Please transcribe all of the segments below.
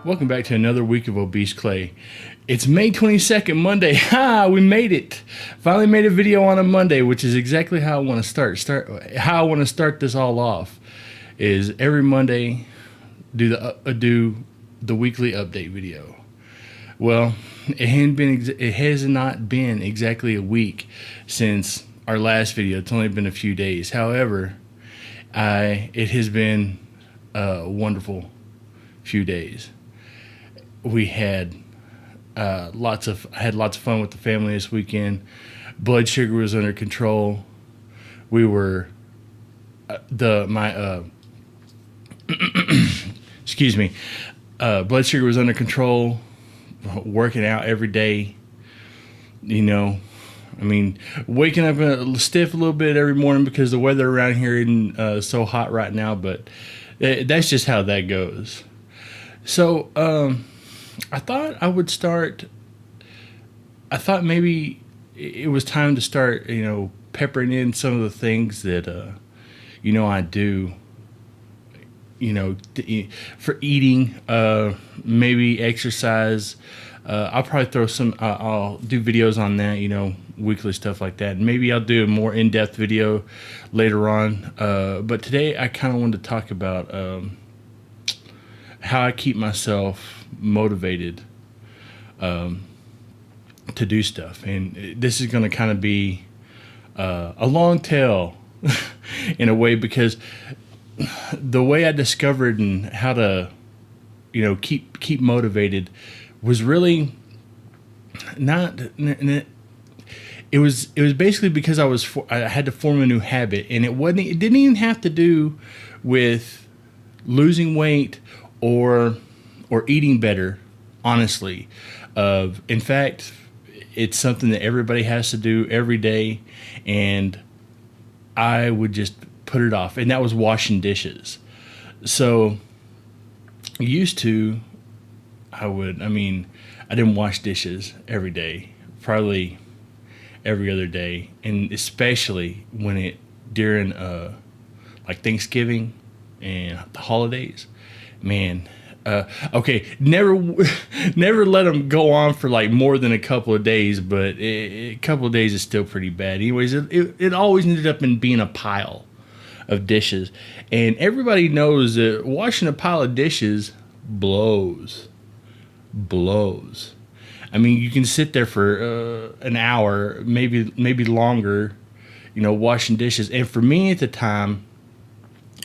Welcome back to another week of Obese Clay. It's May 22nd, Monday. Ha! We made it. Finally made a video on a Monday, which is exactly how I want to how I want to start this all off. Is every Monday do the weekly update video. Well, it has not been exactly a week since our last video. It's only been a few days. However, it has been a wonderful few days. We had lots of fun with the family this weekend. Blood sugar was under control. We were excuse me. Blood sugar was under control. Working out every day. You know, I mean, waking up stiff a little bit every morning because the weather around here isn't so hot right now. But that's just how that goes. So I thought maybe it was time to start, peppering in some of the things that, I do, for eating, maybe exercise. I'll probably I'll do videos on that, weekly stuff like that. And maybe I'll do a more in-depth video later on. But today I kind of wanted to talk about, how I keep myself motivated to do stuff. And this is going to kind of be a long tail in a way, because the way I discovered and how to keep motivated was really not. It was basically because I had to form a new habit, and it didn't even have to do with losing weight or eating better, honestly. In fact, it's something that everybody has to do every day, and I would just put it off, and that was washing dishes. So used to, I didn't wash dishes every day, probably every other day, and especially during like Thanksgiving and the holidays. Man, okay, never let them go on for like more than a couple of days, but a couple of days is still pretty bad. Anyways, it always ended up in being a pile of dishes, and everybody knows that washing a pile of dishes blows. I mean, you can sit there for an hour, maybe longer, washing dishes. And for me at the time,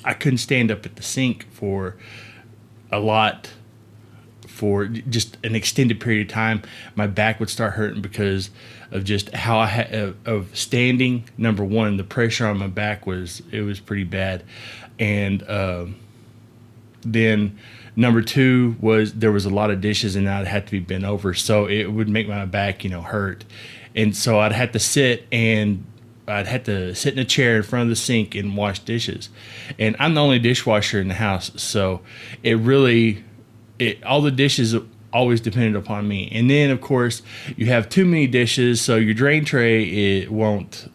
I couldn't stand up at the sink for just an extended period of time. My back would start hurting because of just how of standing. Number one, the pressure on my back was pretty bad. And then number two was there was a lot of dishes, and I'd have to be bent over, so it would make my back hurt. And so I'd have to sit in a chair in front of the sink and wash dishes. And I'm the only dishwasher in the house, so all the dishes always depended upon me. And then, of course, you have too many dishes, so your drain tray, it won't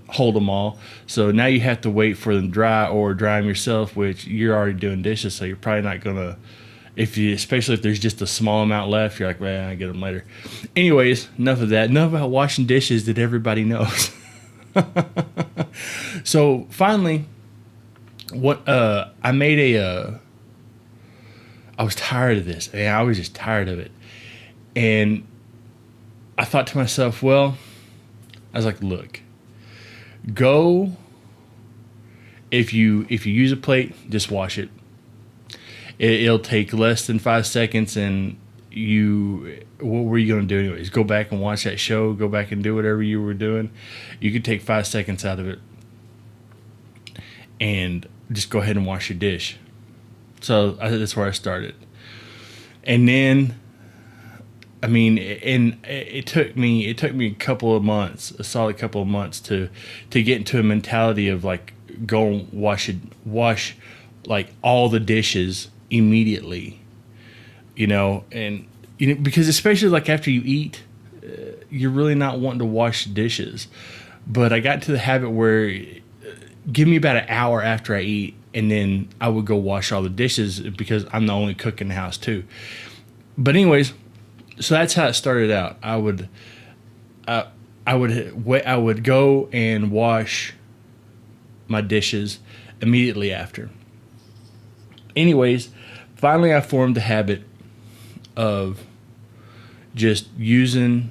hold them all. So now you have to wait for them to dry or dry them yourself, which you're already doing dishes, so you're probably not going to, especially if there's just a small amount left, you're like, well, I'll get them later. Anyways, enough of that. Enough about washing dishes that everybody knows. So finally, I was tired of this. I was just tired of it. And I thought to myself, I was like, look, if you use a plate, just wash it. It'll take less than 5 seconds, and what were you going to do anyways? Go back and watch that show, go back and do whatever you were doing. You could take 5 seconds out of it and just go ahead and wash your dish. So that's where I started. And then, it took me a couple of months, a solid couple of months to get into a mentality of like, go and wash like all the dishes immediately, and because especially like after you eat, you're really not wanting to wash dishes. But I got into the habit where give me about an hour after I eat, and then I would go wash all the dishes because I'm the only cook in the house too. But anyways, so that's how it started out. I would go and wash my dishes immediately after. Anyways, finally I formed the habit of just being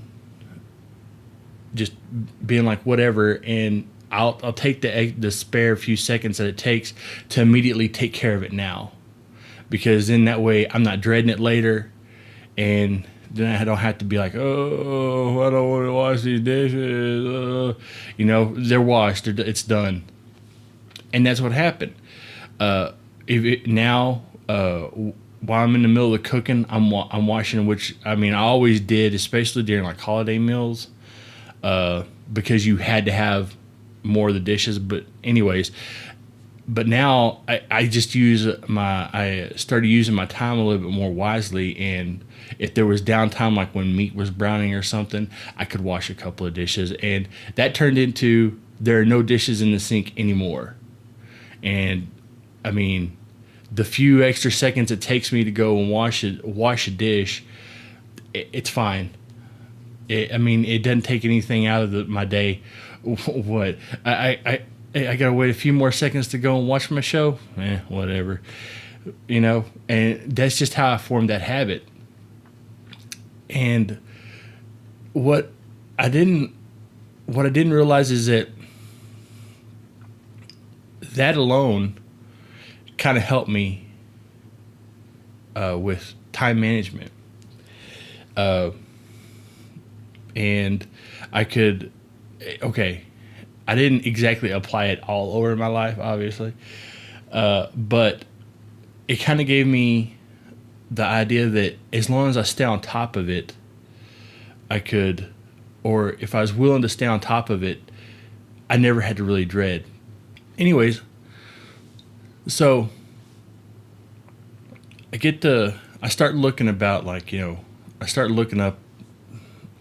like whatever, and I'll take the spare few seconds that it takes to immediately take care of it now, because in that way I'm not dreading it later, and then I don't have to be like, oh, I don't want to wash these dishes. They're washed. It's done, and that's what happened. While I'm in the middle of cooking, I'm washing, which I always did, especially during like holiday meals, because you had to have more of the dishes. But anyways, now I started using my time a little bit more wisely, and if there was downtime, like when meat was browning or something, I could wash a couple of dishes, and that turned into there are no dishes in the sink anymore. And the few extra seconds it takes me to go and wash a dish, it's fine. It doesn't take anything out of my day. What I gotta wait a few more seconds to go and watch my show. Whatever, And that's just how I formed that habit. And what I didn't realize is that alone kind of helped me with time management. And I didn't exactly apply it all over my life, obviously, but it kind of gave me the idea that as long as I stay on top of it, or if I was willing to stay on top of it, I never had to really dread. Anyways, so I start looking about, I start looking up,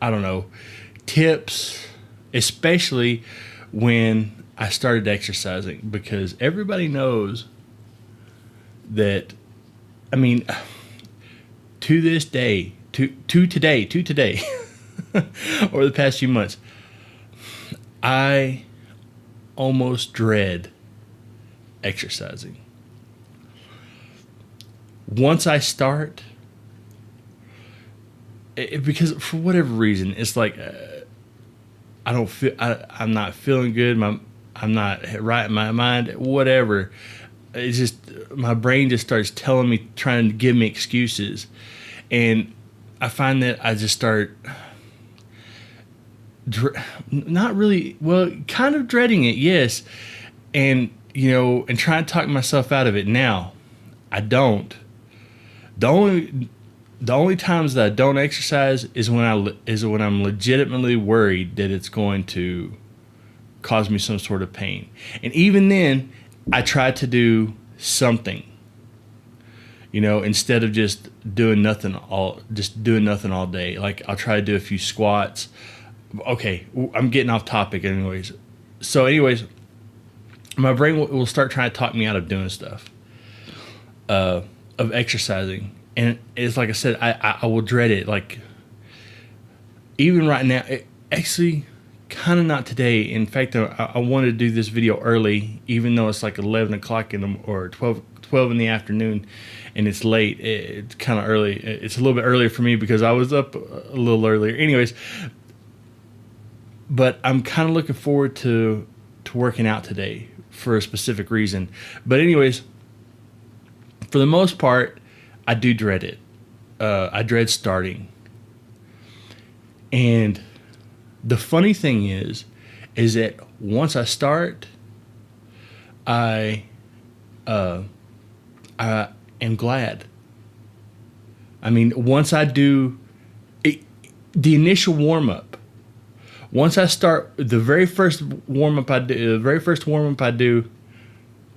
I don't know, tips, especially when I started exercising, because everybody knows that, to this day, to today, over the past few months, I almost dread exercising. Once I start, because for whatever reason, it's like I'm not feeling good. I'm not right in my mind. Whatever. It's just my brain just starts telling me, trying to give me excuses, and I find that I just start not really, well, kind of dreading it, yes, and trying to talk myself out of it. Now, I don't. The only times that I don't exercise is when I'm legitimately worried that it's going to cause me some sort of pain. And even then, I try to do something, instead of just doing nothing all day. Like, I'll try to do a few squats. Okay, I'm getting off topic anyways. So anyways, my brain will start trying to talk me out of doing stuff, of exercising. And it's like I said, I will dread it. Like, even right now, actually, kind of not today. In fact, I wanted to do this video early, even though it's like 11 o'clock or 12 in the afternoon, and it's late. It's kind of early. It's a little bit earlier for me because I was up a little earlier. Anyways, but I'm kind of looking forward to working out today for a specific reason. But anyways, for the most part, I do dread it. I dread starting. And the funny thing is that once I start, I am glad. Once I do it, the initial warm up, once I start the very first warm up I do,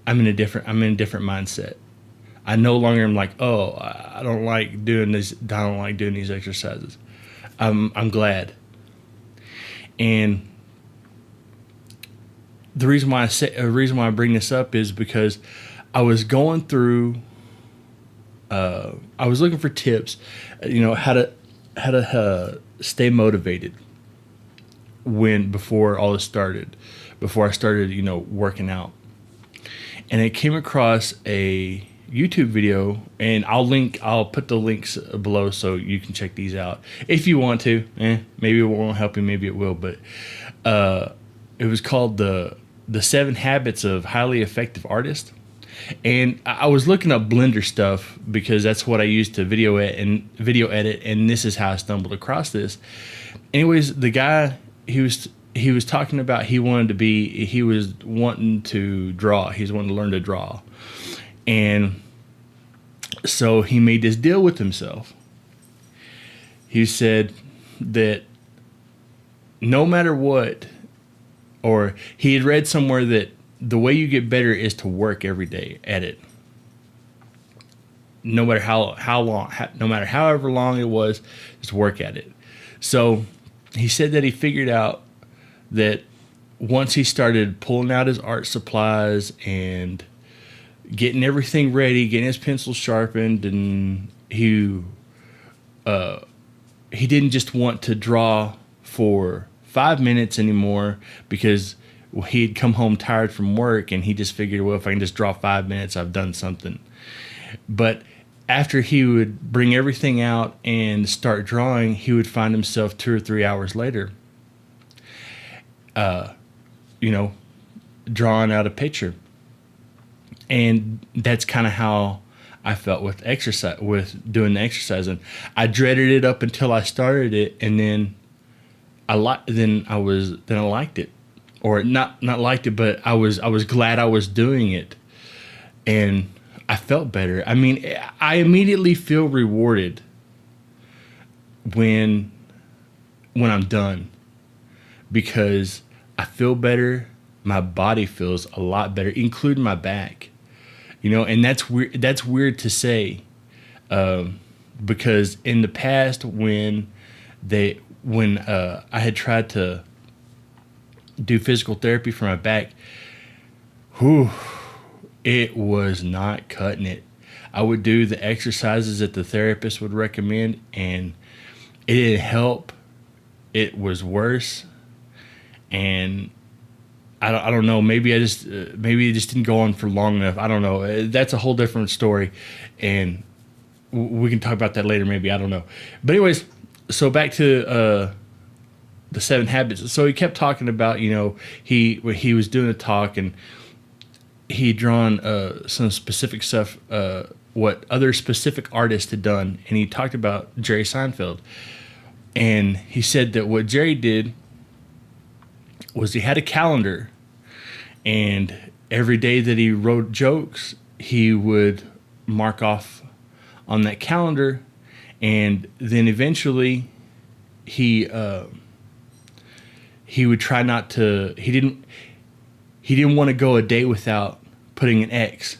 I'm in a different mindset. I no longer am like, oh, I don't like doing this. I don't like doing these exercises. I'm glad. And the reason why I bring this up is because I was going through I was looking for tips, how to stay motivated before all this started, before I started, working out. And I came across a YouTube video, and I'll put the links below so you can check these out if you want to. Maybe it won't help you, maybe it will, but it was called the 7 Habits of Highly Effective Artists. And I was looking up Blender stuff because that's what I used to video edit, and this is how I stumbled across this. Anyways, the guy, he was talking about he was wanting to draw. He was wanting to learn to draw. And so he made this deal with himself. He said that no matter what, or he had read somewhere that the way you get better is to work every day at it. No matter how long, no matter however long it was, just work at it. So he said that he figured out that once he started pulling out his art supplies and getting everything ready, getting his pencil sharpened, and he didn't just want to draw for 5 minutes anymore because he'd come home tired from work, and he just figured, well, if I can just draw 5 minutes, I've done something. But after he would bring everything out and start drawing, he would find himself 2 or 3 hours later, drawing out a picture. And that's kind of how I felt with exercise, with doing the exercise. And I dreaded it up until I started it, and then I liked it, or not liked it, but I was glad I was doing it, and I felt better. I mean, I immediately feel rewarded when I'm done, because I feel better. My body feels a lot better, including my back. And that's weird. That's weird to say, because in the past, when I had tried to do physical therapy for my back, it was not cutting it. I would do the exercises that the therapist would recommend, and it didn't help. It was worse, and I don't know. Maybe it just didn't go on for long enough. I don't know. That's a whole different story, and we can talk about that later. Maybe, I don't know. But anyways, so back to the 7 habits. So he kept talking about, he was doing a talk, and he'd drawn some specific stuff, what other specific artists had done, and he talked about Jerry Seinfeld, and he said that what Jerry did was he had a calendar, and every day that he wrote jokes, he would mark off on that calendar, and then eventually he would try not to. He didn't want to go a day without putting an X,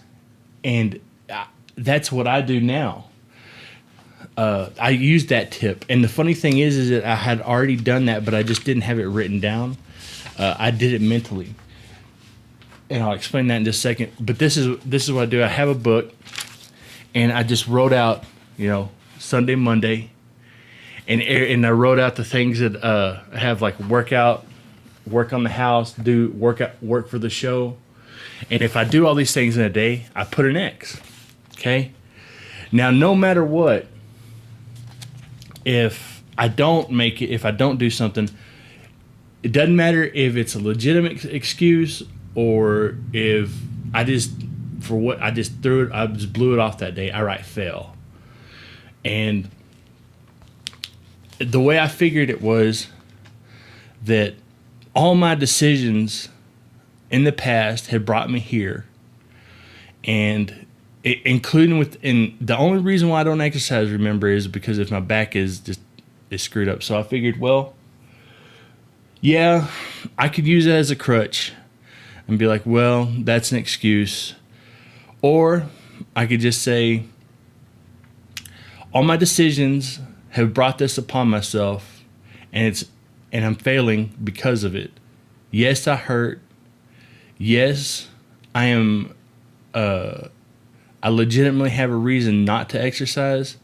and that's what I do now. I used that tip, and the funny thing is that I had already done that, but I just didn't have it written down. I did it mentally, and I'll explain that in just a second. But this is what I do. I have a book, and I just wrote out, Sunday, Monday, and I wrote out the things that I have, like work on the house, do work for the show, and if I do all these things in a day, I put an X. Okay. Now, no matter what, if I don't make it, if I don't do something, it doesn't matter if it's a legitimate excuse or if I just blew it off that day. I write fail. And the way I figured it was that all my decisions in the past had brought me here, and and the only reason why I don't exercise, remember, is because if my back is screwed up. So I figured, well, yeah, I could use that as a crutch and be like, well, that's an excuse. Or I could just say, all my decisions have brought this upon myself, and I'm failing because of it. Yes, I hurt. Yes, I am I legitimately have a reason not to exercise,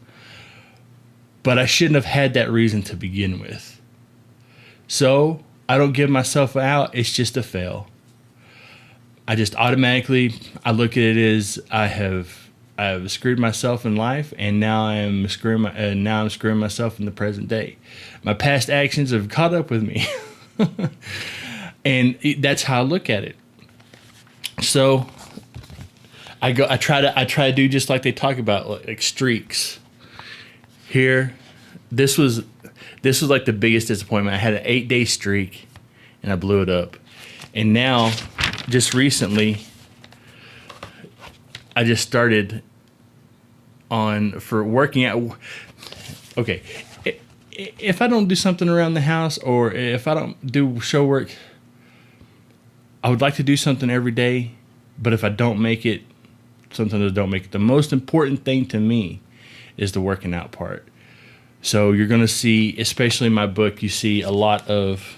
but I shouldn't have had that reason to begin with. So I don't give myself out. It's just a fail. I just automatically, I look at it as I have screwed myself in life, and now I'm screwing myself in the present day. My past actions have caught up with me, and that's how I look at it. So I try to do just like they talk about, like streaks. Here, this was like the biggest disappointment. I had an 8-day streak, and I blew it up. And now, just recently, I just started for working out. Okay, if I don't do something around the house, or if I don't do show work, I would like to do something every day. But if I don't make it, sometimes I don't make it. The most important thing to me is the working out part. So you're going to see, especially in my book, you see a lot of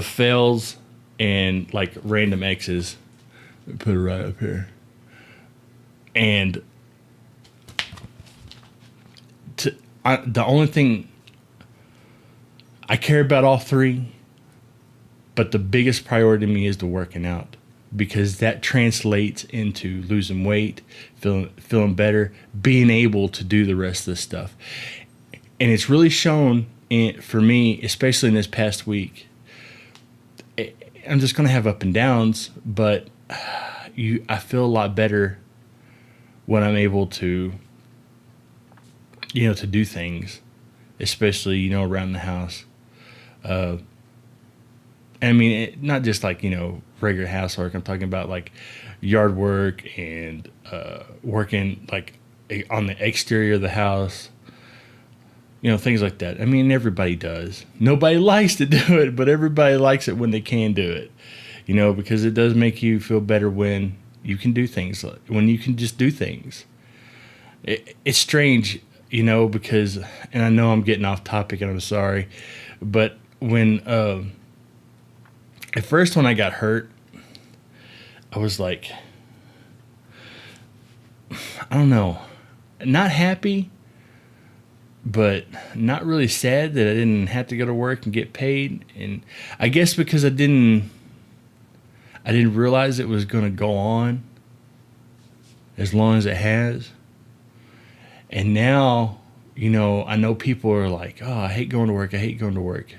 fails and like random X's. Put it right up here. And the only thing I care about, all three, but the biggest priority to me is the working out, because that translates into losing weight, feeling better, being able to do the rest of the stuff. And it's really shown for me, especially in this past week. I'm just going to have up and downs, but I feel a lot better when I'm able to, to do things, especially, around the house. I mean, not just like, regular housework. I'm talking about like yard work and working like on the exterior of the house, things like that. I mean, everybody does. Nobody likes to do it, but everybody likes it when they can do it, because it does make you feel better when you can do things, when you can just do things. It's strange, because, and I know I'm getting off topic and I'm sorry, but when, at first when I got hurt, I was like, I don't know, not happy, but not really sad that I didn't have to go to work and get paid. And I guess because I didn't realize it was going to go on as long as it has. And now, I know people are like, oh, I hate going to work. I hate going to work.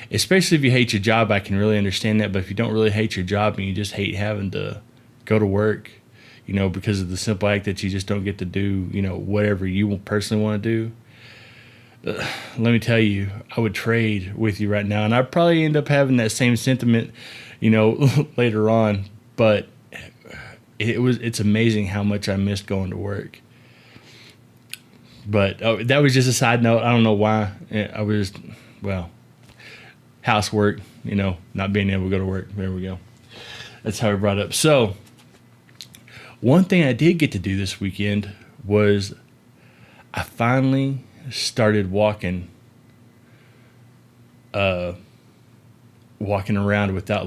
Especially if you hate your job, I can really understand that. But if you don't really hate your job and you just hate having to go to work, because of the simple act that you just don't get to do, whatever you personally want to do, let me tell you, I would trade with you right now. And I'd probably end up having that same sentiment, later on. But it's amazing how much I missed going to work. But that was just a side note. I don't know why. I was, housework, not being able to go to work. There we go. That's how I brought it up. So one thing I did get to do this weekend was I finally started walking around without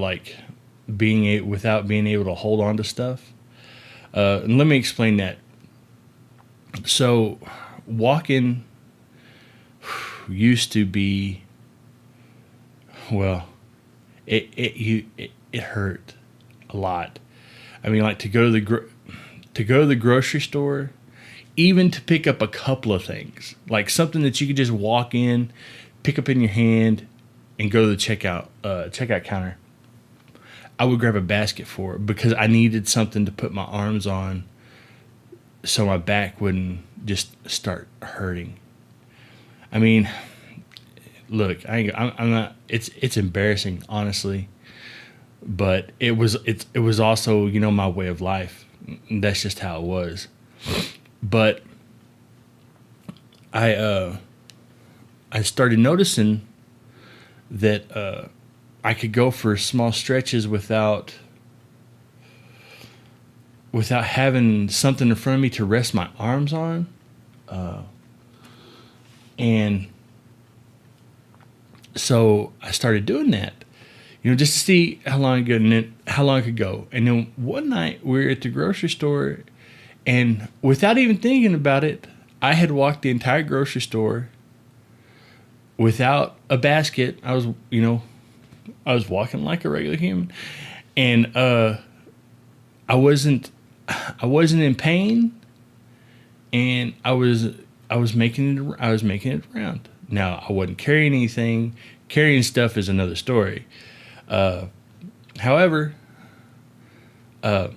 being able to hold on to stuff. And let me explain that. So walking used to be, it hurt a lot. I mean, like to go to the grocery store, even to pick up a couple of things, like something that you could just walk in, pick up in your hand, and go to the checkout counter. I would grab a basket for it because I needed something to put my arms on, so my back wouldn't just start hurting. I mean, look, I'm not. It's embarrassing, honestly, but it was also my way of life. That's just how it was. But I started noticing that I could go for small stretches without having something in front of me to rest my arms on, and so I started doing that, just to see how long I could go. And then one night we were at the grocery store, And without even thinking about it, I had walked the entire grocery store without a basket. I was walking like a regular human, and I wasn't in pain, and I was making it around. Now I wasn't carrying anything. Carrying stuff is another story. However, I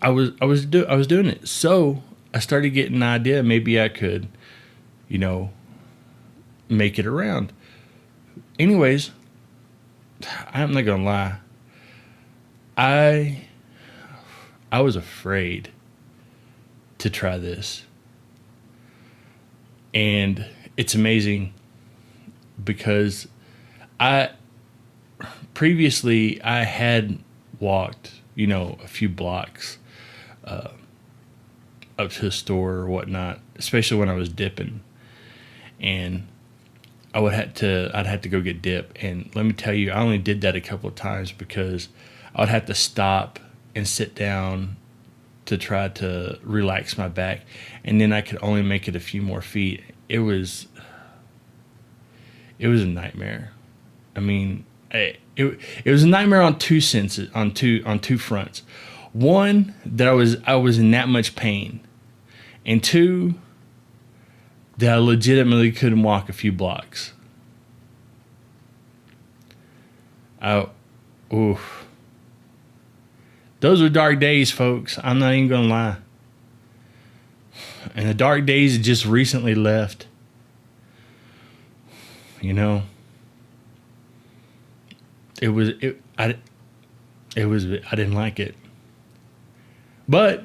was doing it. So I started getting an idea. Maybe I could, make it around. Anyways, I'm not gonna lie. I was afraid to try this, and it's amazing because previously I had walked, a few blocks up to the store or whatnot, especially when I was dipping, and I'd have to go get dip. And let me tell you, I only did that a couple of times because I would have to stop and sit down to try to relax my back, and then I could only make it a few more feet. It was a nightmare. I mean, it was a nightmare on two senses, on two fronts. One, that I was in that much pain, and two, that I legitimately couldn't walk a few blocks. Those were dark days, folks. I'm not even gonna lie. And the dark days just recently left. I didn't like it. But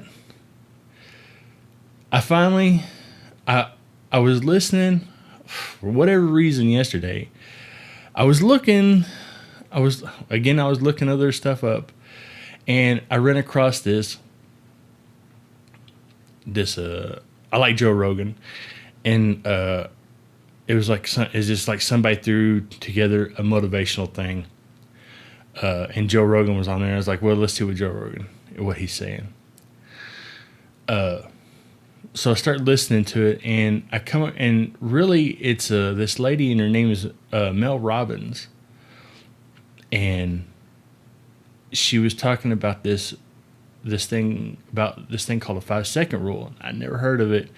I was listening for whatever reason yesterday. I was looking other stuff up, and I ran across this I like Joe Rogan, and it's just like somebody threw together a motivational thing, and Joe Rogan was on there. I was like, well, let's see what he's saying. So I start listening to it, and I come up, and really it's this lady, and her name is Mel Robbins, and she was talking about this thing called a 5-second rule. I never heard of it,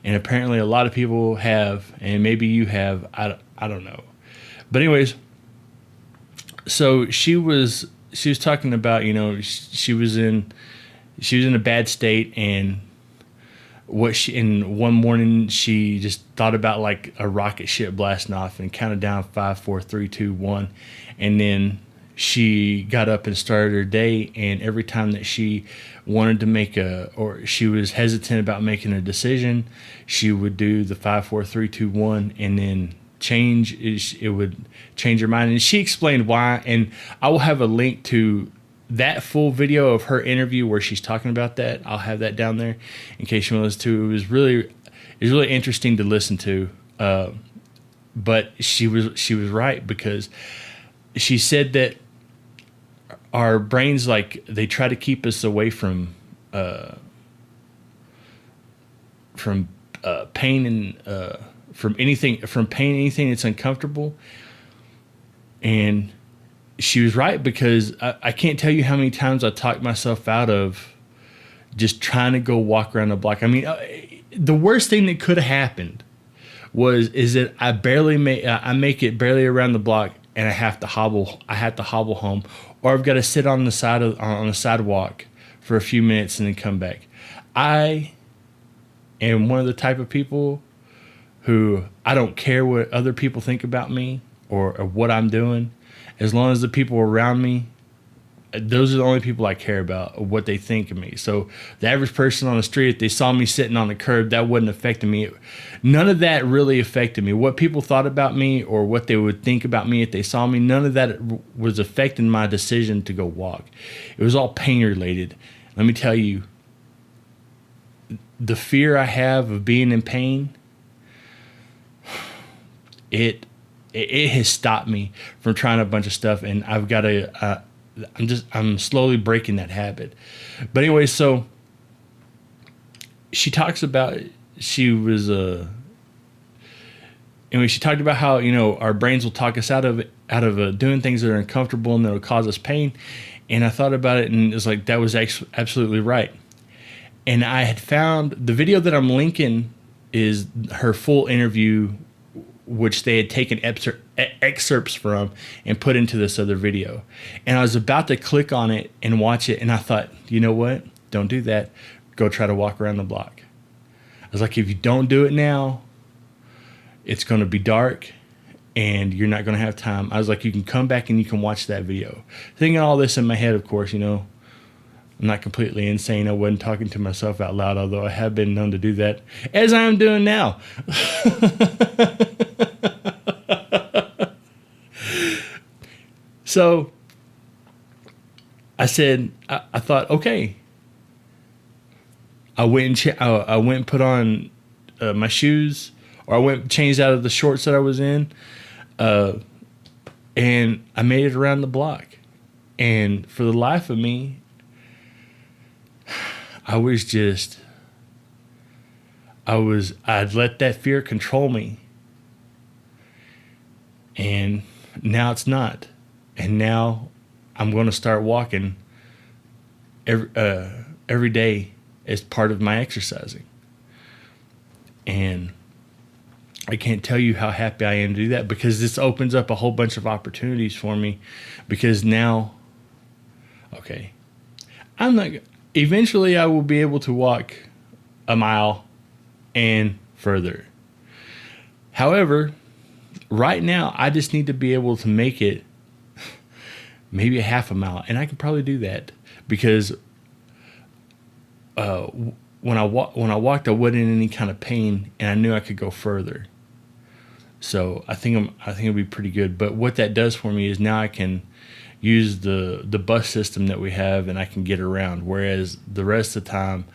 and apparently a lot of people have, and maybe you have. I don't know, but anyways, so she was talking about, she was in a bad state, and one morning she just thought about like a rocket ship blasting off and counted down 5, 4, 3, 2, 1, and then she got up and started her day. And every time that she wanted to or she was hesitant about making a decision, she would do the 5, 4, 3, 2, 1, and then it would change her mind. And she explained why, and I will have a link to that full video of her interview where she's talking about that. I'll have that down there in case you want to listen to it. It was really interesting to listen to. But she was right, because she said that our brains, like, they try to keep us away from pain and from anything that's uncomfortable. And she was right, because I can't tell you how many times I talked myself out of just trying to go walk around the block. I mean, the worst thing that could have happened is that I make it barely around the block, and I have to hobble home, or I've got to sit on the sidewalk for a few minutes and then come back. I am one of the type of people who I don't care what other people think about me or what I'm doing, as long as the people around me, those are the only people I care about, or what they think of me. So the average person on the street, if they saw me sitting on the curb, that wouldn't affect me. None of that really affected me. What people thought about me or what they would think about me if they saw me, none of that was affecting my decision to go walk. It was all pain related. Let me tell you, the fear I have of being in pain, it has stopped me from trying a bunch of stuff, and I've got to. I'm slowly breaking that habit. But anyway, so she talks about she was anyway, she talked about how, you know, our brains will talk us out of doing things that are uncomfortable and that will cause us pain. And I thought about it, and it's like that was absolutely right. And I had found the video that I'm linking is her full interview, which they had taken excerpts from and put into this other video. And I was about to click on it and watch it, and I thought, you know what? Don't do that. Go try to walk around the block. I was like, if you don't do it now, it's going to be dark and you're not going to have time. I was like, you can come back and you can watch that video. Thinking all this in my head, of course, you know, I'm not completely insane. I wasn't talking to myself out loud, although I have been known to do that, as I am doing now. So I said, I thought, okay. I went and put on my shoes, or I went and changed out of the shorts that I was in, and I made it around the block. And for the life of me, I'd let that fear control me. And now it's not. And now I'm going to start walking every day as part of my exercising. And I can't tell you how happy I am to do that, because this opens up a whole bunch of opportunities for me. Because now, okay, eventually I will be able to walk a mile and further. However, right now I just need to be able to make it maybe a half a mile, and I can probably do that, because when I walked, I wasn't in any kind of pain, and I knew I could go further. So I think it'll be pretty good. But what that does for me is now I can use the bus system that we have, and I can get around. Whereas the rest of the time,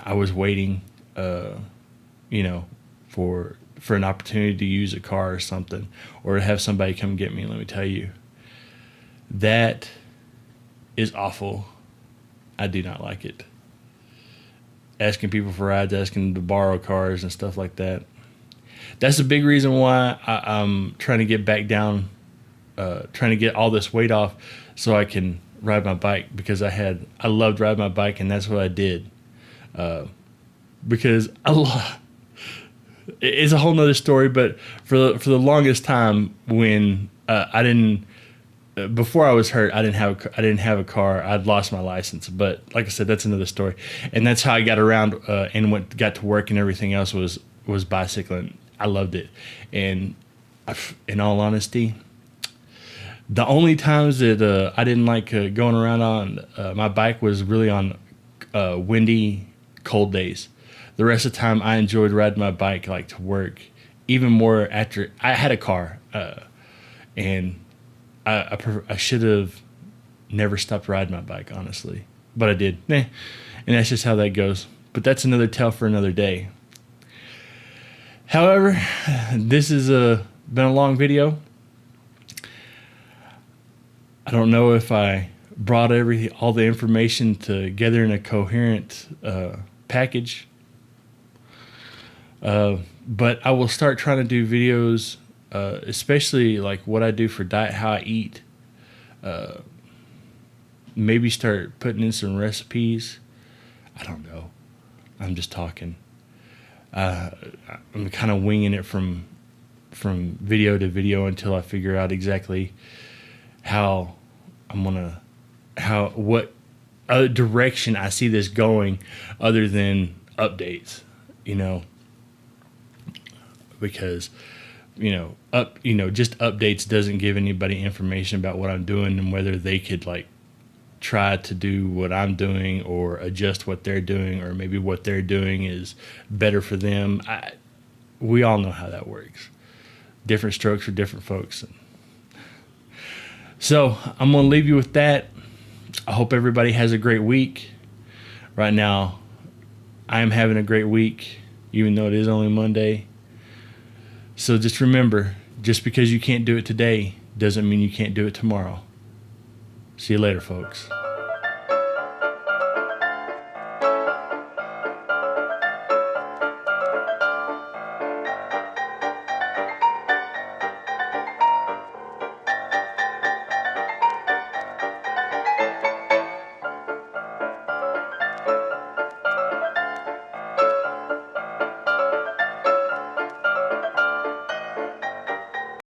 I was waiting, you know, for an opportunity to use a car or something, or to have somebody come get me. Let me tell you, that is awful. I do not like it. Asking people for rides, asking them to borrow cars and stuff like that. That's a big reason why I'm trying to get back down, trying to get all this weight off so I can ride my bike, because I loved riding my bike, and that's what I did. Because it's a whole nother story, but for the longest time when before I was hurt, I didn't have a car. I'd lost my license, but like I said, that's another story. And that's how I got around and got to work and everything else was bicycling. I loved it. And in all honesty, the only times that I didn't like going around on my bike was really on windy, cold days. The rest of the time, I enjoyed riding my bike like to work, even more after I had a car, and I should have never stopped riding my bike, honestly, but I did. And that's just how that goes. But that's another tale for another day. However, this has been a long video. I don't know if I brought all the information together in a coherent package, but I will start trying to do videos, especially like what I do for diet, how I eat. Maybe start putting in some recipes. I don't know. I'm just talking. I'm kind of winging it from video to video until I figure out exactly how what other direction I see this going, other than updates, you know, because just updates doesn't give anybody information about what I'm doing and whether they could like try to do what I'm doing or adjust what they're doing, or maybe what they're doing is better for them. We all know how that works. Different strokes for different folks. So I'm going to leave you with that. I hope everybody has a great week. Right now, I am having a great week, even though it is only Monday. So just remember, just because you can't do it today doesn't mean you can't do it tomorrow. See you later, folks.